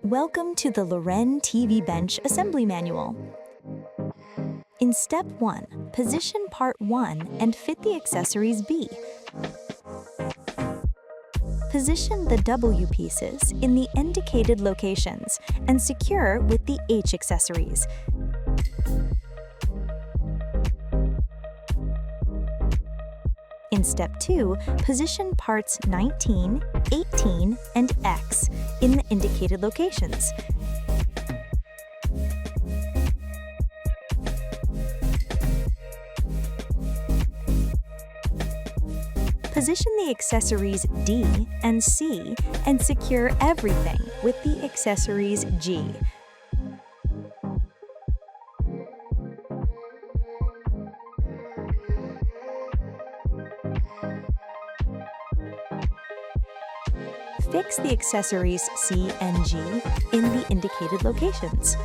Welcome to the Loren TV Bench Assembly Manual. In Step 1, position Part 1 and fit the accessories B. Position the W pieces in the indicated locations and secure with the H accessories. In Step 2, position parts 19, 18, and X in the indicated locations. Position the accessories D and C and secure everything with the accessories G. Fix the accessories C and G in the indicated locations.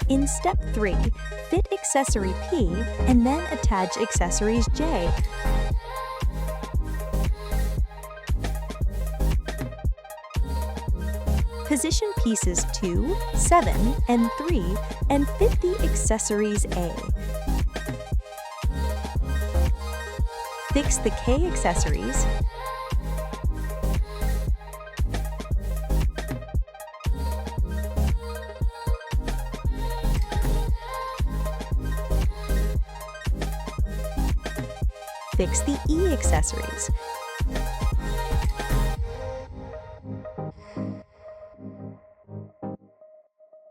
In Step 3, fit accessory P and then attach accessories J. Position pieces 2, 7, and 3 and fit the accessories A. Fix the K accessories. Fix the E accessories.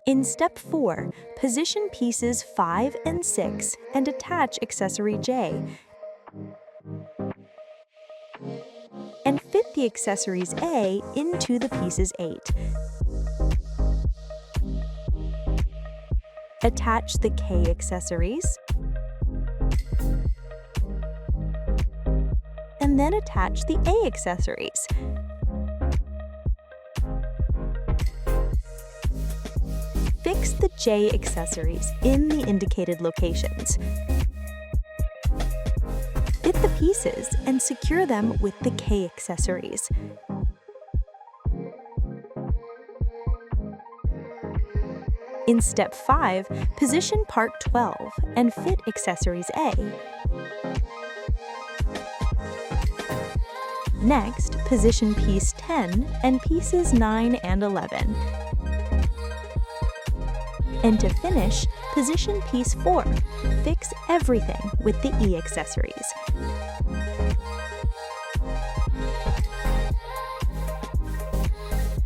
In Step 4, position pieces 5 and 6 and attach accessory J. And fit the accessories A into the pieces 8. Attach the K accessories. And then attach the A accessories. Fix the J accessories in the indicated locations. Fit the pieces and secure them with the K accessories. In Step 5, position Part 12 and fit accessories A. Next, position piece 10 and pieces 9 and 11. And to finish, position piece 4. Fix everything with the E accessories.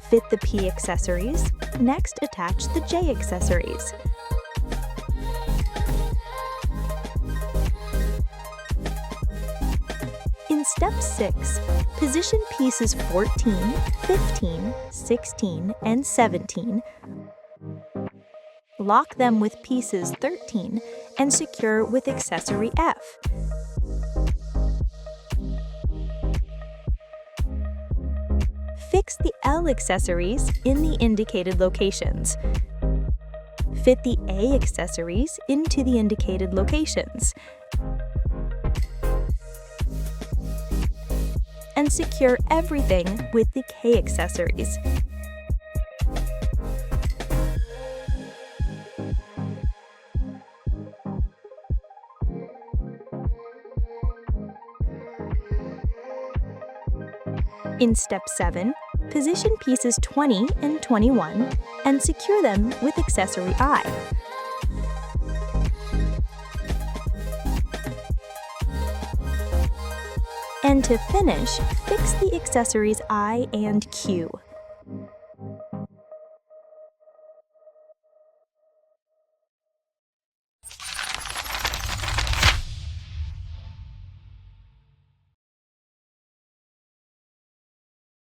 Fit the P accessories. Next, attach the J accessories. In Step 6, position pieces 14, 15, 16, and 17. Lock them with pieces 13 and secure with accessory F. Fix the L accessories in the indicated locations. Fit the A accessories into the indicated locations. And secure everything with the K accessories. In Step 7, position pieces 20 and 21 and secure them with accessory I. And to finish, fix the accessories I and Q.